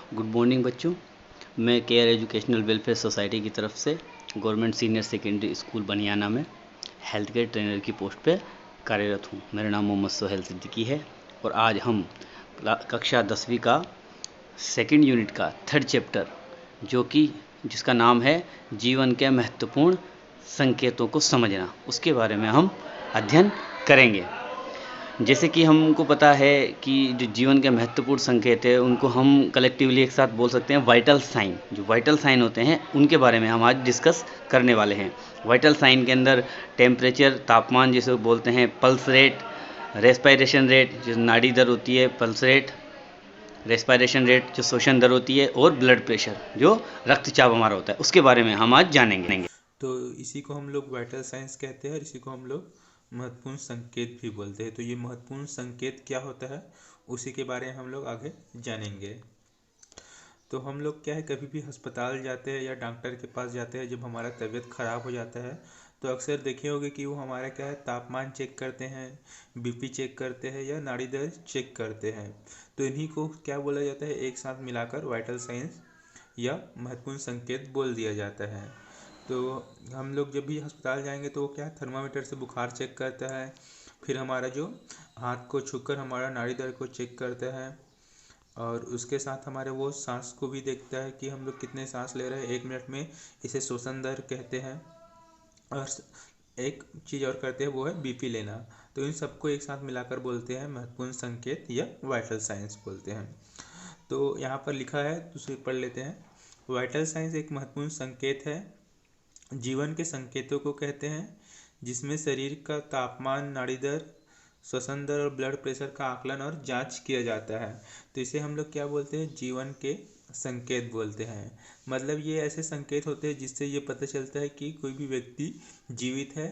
Good morning बच्चों। मैं care educational welfare society की तरफ से गवर्नमेंट सीनियर सेकेंडरी स्कूल बनियाना में हेल्थ केयर ट्रेनर की पोस्ट पे कार्यरत हूँ। मेरा नाम मोहम्मद सोहेल सिद्दीकी है और आज हम कक्षा 10वीं का सेकंड यूनिट का थर्ड चैप्टर जिसका नाम है जीवन के महत्वपूर्ण संकेतों को समझना, उसके बारे में हम अध्ययन करेंगे। जैसे कि हमको पता है कि जो जीवन के महत्वपूर्ण संकेत है उनको हम कलेक्टिवली एक साथ बोल सकते हैं वाइटल साइन। जो वाइटल साइन होते हैं उनके बारे में हम आज डिस्कस करने वाले हैं। वाइटल साइन के अंदर टेम्परेचर, तापमान जिसे बोलते हैं, पल्स रेट, रेस्पिरेशन रेट जो नाड़ी दर होती है, पल्स रेट, रेस्पिरेशन रेट जो श्वसन दर होती है, और ब्लड प्रेशर जो रक्तचाप हमारा होता है, उसके बारे में हम आज जानेंगे। तो इसी को हम लोग वाइटल साइंस कहते हैं और इसी को हम लोग महत्वपूर्ण संकेत भी बोलते हैं। तो ये महत्वपूर्ण संकेत क्या होता है उसी के बारे में हम लोग आगे जानेंगे। तो हम लोग क्या है, कभी भी अस्पताल जाते हैं या डॉक्टर के पास जाते हैं जब हमारा तबीयत ख़राब हो जाता है, तो अक्सर देखे होंगे कि वो हमारा क्या है, तापमान चेक करते हैं, बीपी चेक करते हैं या नाड़ी दर चेक करते हैं। तो इन्हीं को क्या बोला जाता है, एक साथ मिलाकर वाइटल साइंस या महत्वपूर्ण संकेत बोल दिया जाता है। तो हम लोग जब भी अस्पताल जाएंगे तो वो क्या है, थर्मामीटर से बुखार चेक करता है, फिर हमारा जो हाथ को छूकर हमारा नाड़ी दर को चेक करता है, और उसके साथ हमारे वो सांस को भी देखता है कि हम लोग कितने सांस ले रहे हैं 1 मिनट में, इसे श्वसन दर कहते हैं। और एक चीज़ और करते हैं वो है बीपी लेना। तो इन सबको एक साथ मिलाकर बोलते हैं महत्वपूर्ण संकेत या वाइटल साइंस बोलते हैं। तो यहाँ पर लिखा है, दूसरे पढ़ लेते हैं। वाइटल साइंस एक महत्वपूर्ण संकेत है, जीवन के संकेतों को कहते हैं, जिसमें शरीर का तापमान, नाड़ी दर, श्वसन दर और ब्लड प्रेशर का आकलन और जांच किया जाता है। तो इसे हम लोग क्या बोलते हैं, जीवन के संकेत बोलते हैं। मतलब ये ऐसे संकेत होते हैं जिससे ये पता चलता है कि कोई भी व्यक्ति जीवित है,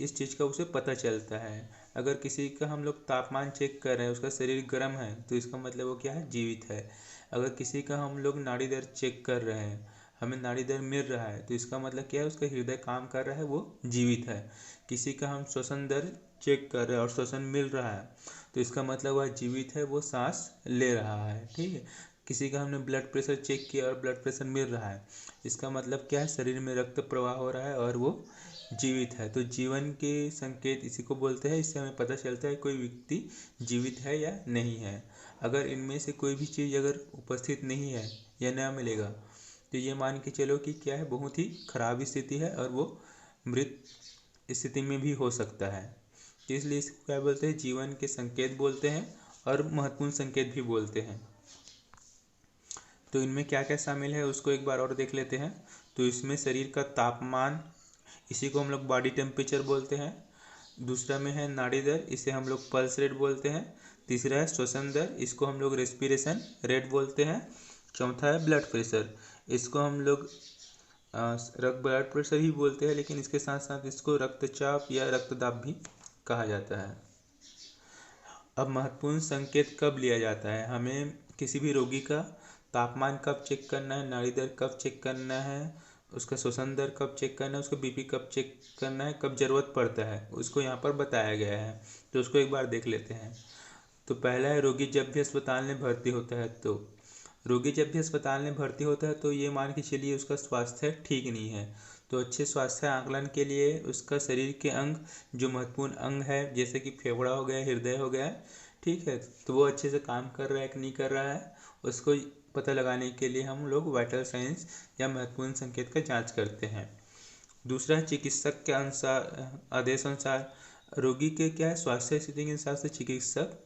इस चीज़ का उसे पता चलता है। अगर किसी का हम लोग तापमान चेक कर रहे हैं, उसका शरीर गर्म है, तो इसका मतलब वो क्या है, जीवित है। अगर किसी का हम लोग नाड़ी दर चेक कर रहे हैं, हमें नाड़ी दर मिल रहा है, तो इसका मतलब क्या है, उसका हृदय काम कर रहा है, वो जीवित है। किसी का हम श्वसन दर चेक कर रहे हैं और श्वसन मिल रहा है, तो इसका मतलब वह जीवित है, वो सांस ले रहा है। ठीक है। किसी का हमने ब्लड प्रेशर चेक किया और ब्लड प्रेशर मिल रहा है, इसका मतलब क्या है, शरीर में रक्त प्रवाह हो रहा है और वो जीवित है। तो जीवन के संकेत इसी को बोलते हैं। इससे हमें पता चलता है कोई व्यक्ति जीवित है या नहीं है। अगर इनमें से कोई भी चीज़ अगर उपस्थित नहीं है या न मिलेगा, तो ये मान के चलो कि क्या है, बहुत ही खराब स्थिति है और वो मृत स्थिति में भी हो सकता है। तो इसलिए इसको क्या बोलते हैं, जीवन के संकेत बोलते हैं और महत्वपूर्ण संकेत भी बोलते हैं। तो इनमें क्या क्या शामिल है उसको एक बार और देख लेते हैं। तो इसमें शरीर का तापमान, इसी को हम लोग बॉडी टेम्परेचर बोलते हैं। दूसरा में है नाड़ी दर, इसे हम लोग पल्स रेट बोलते हैं। तीसरा है श्वसन दर, इसको हम लोग रेस्पिरेशन रेट बोलते हैं। चौथा है ब्लड प्रेशर, इसको हम लोग ब्लड प्रेशर ही बोलते हैं, लेकिन इसके साथ साथ इसको रक्तचाप या रक्तदाब भी कहा जाता है। अब महत्वपूर्ण संकेत कब लिया जाता है, हमें किसी भी रोगी का तापमान कब चेक करना है, नाड़ी दर कब चेक करना है, उसका श्वसन दर कब चेक करना है, उसको बीपी कब चेक करना है, कब ज़रूरत पड़ता है, उसको यहाँ पर बताया गया है। तो उसको एक बार देख लेते हैं। तो पहला है, रोगी जब भी अस्पताल में भर्ती होता है, तो रोगी जब भी अस्पताल में भर्ती होता है तो ये मान के चलिए उसका स्वास्थ्य ठीक नहीं है। तो अच्छे स्वास्थ्य आकलन के लिए उसका शरीर के अंग, जो महत्वपूर्ण अंग है, जैसे कि फेफड़ा हो गया, हृदय हो गया, ठीक है, तो वो अच्छे से काम कर रहा है कि नहीं कर रहा है, उसको पता लगाने के लिए हम लोग वाइटल साइंस या महत्वपूर्ण संकेत का जांच करते हैं। दूसरा है, चिकित्सक के अनुसार, आदेश अनुसार, रोगी के क्या है, स्वास्थ्य स्थिति के हिसाब से चिकित्सक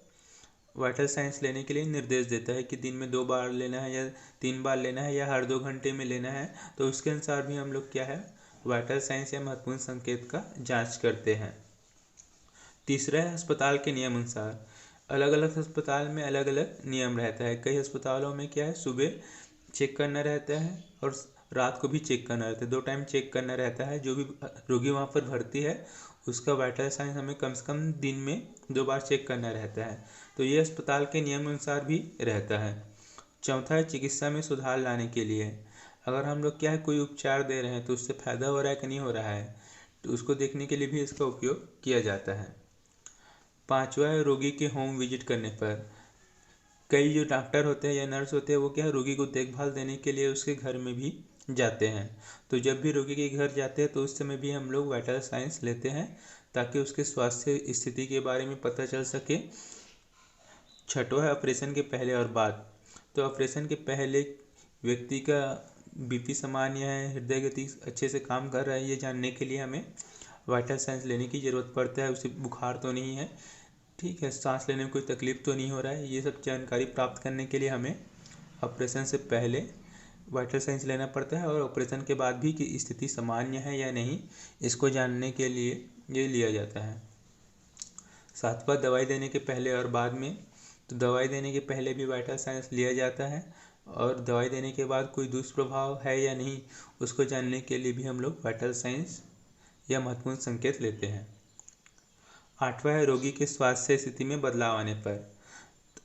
वाइटल साइंस लेने के लिए निर्देश देता है कि दिन में 2 बार लेना है या 3 बार लेना है या हर 2 घंटे में लेना है। तो उसके अनुसार भी हम लोग क्या है, वाइटल साइंस या महत्वपूर्ण संकेत का जांच करते हैं। तीसरा है, अस्पताल के नियम अनुसार, अलग अलग अस्पताल में अलग अलग नियम रहता है। कई अस्पतालों में क्या है, सुबह चेक करना रहता है और रात को भी चेक करना रहता है, 2 टाइम चेक करना रहता है। जो भी रोगी वहाँ पर भर्ती है उसका वाइटल साइंस हमें कम से कम दिन में 2 बार चेक करना रहता है। तो ये अस्पताल के नियम अनुसार भी रहता है। चौथा है, चिकित्सा में सुधार लाने के लिए, अगर हम लोग क्या है, कोई उपचार दे रहे हैं तो उससे फ़ायदा हो रहा है कि नहीं हो रहा है, तो उसको देखने के लिए भी इसका उपयोग किया जाता है। पांचवा है, रोगी के होम विजिट करने पर, कई जो डॉक्टर होते हैं या नर्स होते हैं वो क्या है, रोगी को देखभाल देने के लिए उसके घर में भी जाते हैं। तो जब भी रोगी के घर जाते हैं तो उस समय भी हम लोग वाइटल साइंस लेते हैं, ताकि उसके स्वास्थ्य स्थिति के बारे में पता चल सके। छठवां है ऑपरेशन के पहले और बाद। तो ऑपरेशन के पहले व्यक्ति का बीपी सामान्य है, हृदय गति अच्छे से काम कर रहा है, ये जानने के लिए हमें वाइटल साइंस लेने की ज़रूरत पड़ता है। उसे बुखार तो नहीं है, ठीक है, सांस लेने में कोई तकलीफ तो नहीं हो रहा है, ये सब जानकारी प्राप्त करने के लिए हमें ऑपरेशन से पहले वाइटल साइंस लेना पड़ता है, और ऑपरेशन के बाद भी कि स्थिति सामान्य है या नहीं, इसको जानने के लिए ये लिया जाता है। सातवां दवाई देने के पहले और बाद में। तो दवाई देने के पहले भी वाइटल साइंस लिया जाता है, और दवाई देने के बाद कोई दुष्प्रभाव है या नहीं, उसको जानने के लिए भी हम लोग वाइटल साइंस या महत्वपूर्ण संकेत लेते हैं। आठवां है रोगी के स्वास्थ्य स्थिति में बदलाव आने पर।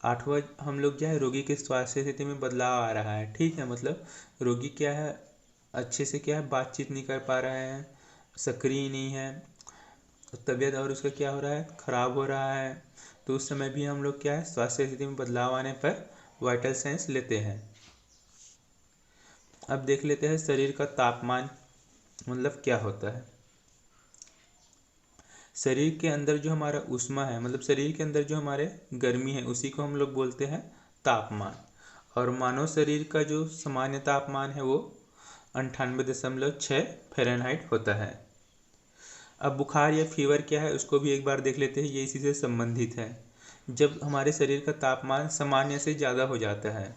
आठवां हम लोग क्या है, रोगी के स्वास्थ्य स्थिति में बदलाव आ रहा है, ठीक है, मतलब रोगी क्या है, अच्छे से क्या है, बातचीत नहीं कर पा रहा है, सक्रिय नहीं है, तबीयत और उसका क्या हो रहा है, खराब हो रहा है। तो उस समय भी हम लोग क्या है, स्वास्थ्य स्थिति में बदलाव आने पर वाइटल साइंस लेते हैं। अब देख लेते हैं शरीर का तापमान मतलब क्या होता है। शरीर के अंदर जो हमारा ऊष्मा है, मतलब शरीर के अंदर जो हमारे गर्मी है, उसी को हम लोग बोलते हैं तापमान। और मानव शरीर का जो सामान्य तापमान है वो 98.6 फ़ारेनहाइट होता है। अब बुखार या फीवर क्या है उसको भी एक बार देख लेते हैं, ये इसी से संबंधित है। जब हमारे शरीर का तापमान सामान्य से ज़्यादा हो जाता है,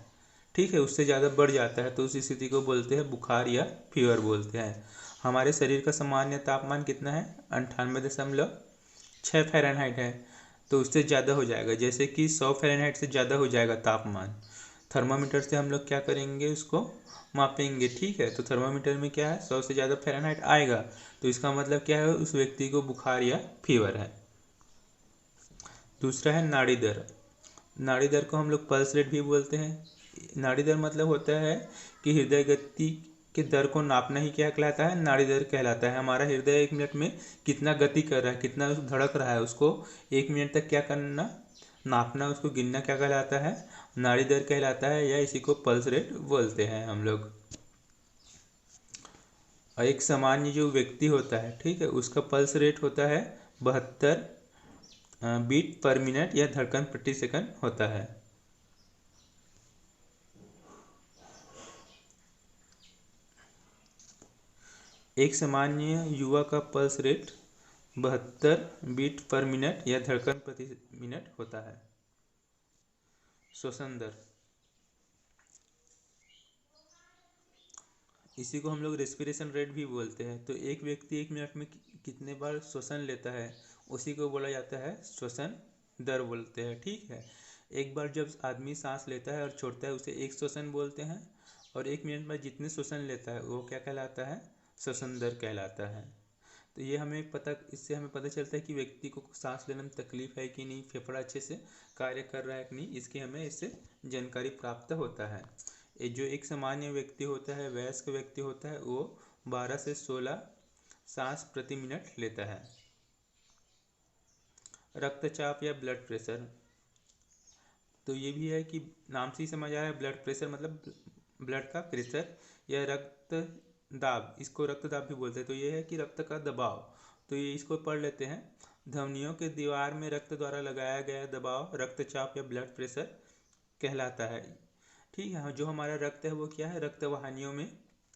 ठीक है, उससे ज़्यादा बढ़ जाता है, तो उस स्थिति को बोलते हैं बुखार या फीवर बोलते हैं। हमारे शरीर का सामान्य तापमान कितना है, 98.6 फ़ारेनहाइट है, तो उससे ज़्यादा हो जाएगा, जैसे कि 100 फ़ारेनहाइट से ज़्यादा हो जाएगा तापमान, थर्मामीटर से हम लोग क्या करेंगे, उसको मापेंगे, ठीक है। तो थर्मामीटर में क्या है, 100 से ज़्यादा फ़ारेनहाइट आएगा, तो इसका मतलब क्या है, उस व्यक्ति को बुखार या फीवर है। दूसरा है नाड़ी दर। नाड़ी दर को हम लोग पल्स रेट भी बोलते हैं। नाड़ी दर मतलब होता है कि हृदय गति के दर को नापना ही क्या कहलाता है, नाड़ी दर कहलाता है। हमारा हृदय 1 मिनट में कितना गति कर रहा है, कितना धड़क रहा है, उसको 1 मिनट तक क्या करना, नापना, उसको गिनना क्या कहलाता है, नाड़ी दर कहलाता है, या इसी को पल्स रेट बोलते हैं हम लोग। और एक सामान्य जो व्यक्ति होता है, ठीक है, उसका पल्स रेट होता है 72 बीट पर मिनट या धड़कन प्रति सेकंड होता है। एक सामान्य युवा का pulse rate 72 beat per minute या धड़कन प्रति मिनट होता है। श्वसन दर, इसी को हम लोग रेस्पिरेशन रेट भी बोलते हैं। तो एक व्यक्ति 1 मिनट में कितने बार श्वसन लेता है, उसी को बोला जाता है श्वसन दर बोलते हैं, ठीक है। एक बार जब आदमी सांस लेता है और छोड़ता है उसे एक श्वसन बोलते हैं, और 1 मिनट में जितने श्वसन लेता है वो क्या कहलाता है, श्वसन दर कहलाता है। तो ये इससे हमें पता चलता है कि व्यक्ति को सांस लेने में तकलीफ है कि नहीं, फेफड़ा अच्छे से कार्य कर रहा है कि नहीं, इसकी हमें इससे जानकारी प्राप्त होता है। ये जो एक सामान्य व्यक्ति होता है, वयस्क व्यक्ति होता है, वो 12 से 16 सांस प्रति मिनट लेता है। रक्तचाप या ब्लड प्रेशर, तो ये भी है कि नाम से ही समझ आ रहा है, ब्लड प्रेशर मतलब ब्लड का प्रेशर, या रक्त दाब, इसको रक्तदाब भी बोलते हैं। तो ये है कि रक्त का दबाव, तो ये इसको पढ़ लेते हैं। धमनियों के दीवार में रक्त द्वारा लगाया गया दबाव रक्तचाप या ब्लड प्रेशर कहलाता है, ठीक है। जो हमारा रक्त है वो क्या है, रक्त वाहिनियों में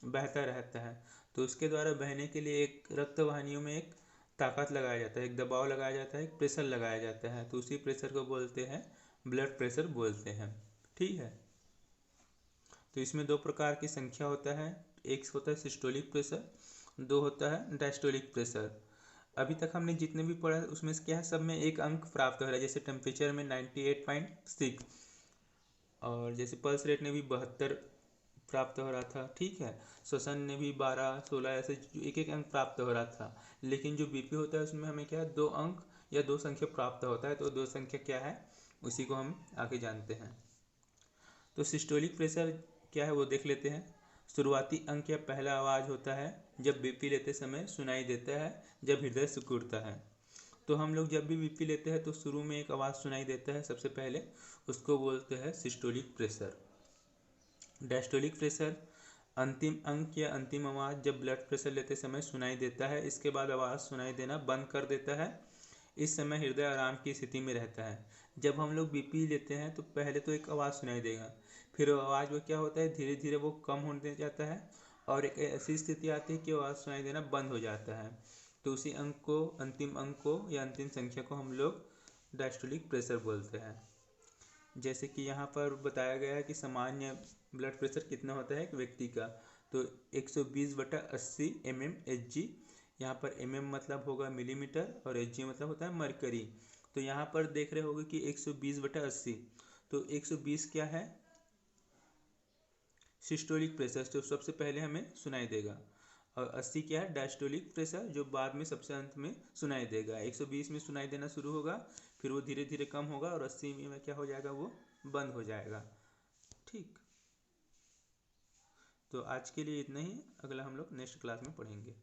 बहता रहता है, तो उसके द्वारा बहने के लिए एक रक्त वाहिनियों में एक ताकत लगाया जाता है, एक दबाव लगाया जाता है, एक प्रेशर लगाया जाता है, तो उसी प्रेशर को बोलते हैं ब्लड प्रेशर बोलते हैं, ठीक है। तो इसमें 2 प्रकार की संख्या होता है, एक होता है सिस्टोलिक प्रेशर, 2 होता है डायस्टोलिक प्रेशर। अभी तक हमने जितने भी पढ़ा है उसमें से क्या है, सब में एक अंक प्राप्त हो रहा है, जैसे टेम्परेचर में 98.6, और जैसे पल्स रेट ने भी 72 प्राप्त हो रहा था, ठीक है। श्वसन ने भी 12, 16 ऐसे एक एक अंक प्राप्त हो रहा था। लेकिन जो बीपी होता है उसमें हमें क्या है, 2 अंक या 2 संख्या प्राप्त होता है। तो 2 संख्या क्या है, उसी को हम आगे जानते हैं। तो सिस्टोलिक प्रेशर क्या है वो देख लेते हैं। शुरुआती अंक या पहला आवाज़ होता है जब बीपी लेते समय सुनाई देता है, जब हृदय सिकुड़ता है। तो हम लोग जब भी बीपी लेते हैं तो शुरू में एक आवाज़ सुनाई देता है, सबसे पहले उसको बोलते हैं सिस्टोलिक प्रेशर। डायस्टोलिक प्रेशर अंतिम अंक या अंतिम आवाज़ जब ब्लड प्रेशर लेते समय सुनाई देता है, इसके बाद आवाज़ सुनाई देना बंद कर देता है। इस समय हृदय आराम की स्थिति में रहता है। जब हम लोग बीपी लेते हैं तो पहले तो एक आवाज़ सुनाई देगा, फिर आवाज़ वो क्या होता है, धीरे धीरे वो कम होने जाता है और एक ऐसी स्थिति आती है कि आवाज़ सुनाई देना बंद हो जाता है। तो उसी अंक को, अंतिम अंक को या अंतिम संख्या को हम लोग डायस्टोलिक प्रेशर बोलते हैं। जैसे कि यहाँ पर बताया गया है कि सामान्य ब्लड प्रेशर कितना होता है एक व्यक्ति का, तो 120/80 mmHg। यहाँ पर mm मतलब होगा मिलीमीटर और Hg मतलब होता है मरकरी। तो यहाँ पर देख रहे होगे कि 120/80, तो 120 क्या है, सिस्टोलिक प्रेशर, तो सबसे पहले हमें सुनाई देगा, और 80 क्या है, डायस्टोलिक प्रेशर, जो बाद में सबसे अंत में सुनाई देगा। 120 में सुनाई देना शुरू होगा, फिर वो धीरे धीरे कम होगा और 80 में क्या हो जाएगा, वो बंद हो जाएगा। ठीक, तो आज के लिए इतना ही, अगला हम लोग नेक्स्ट क्लास में पढ़ेंगे।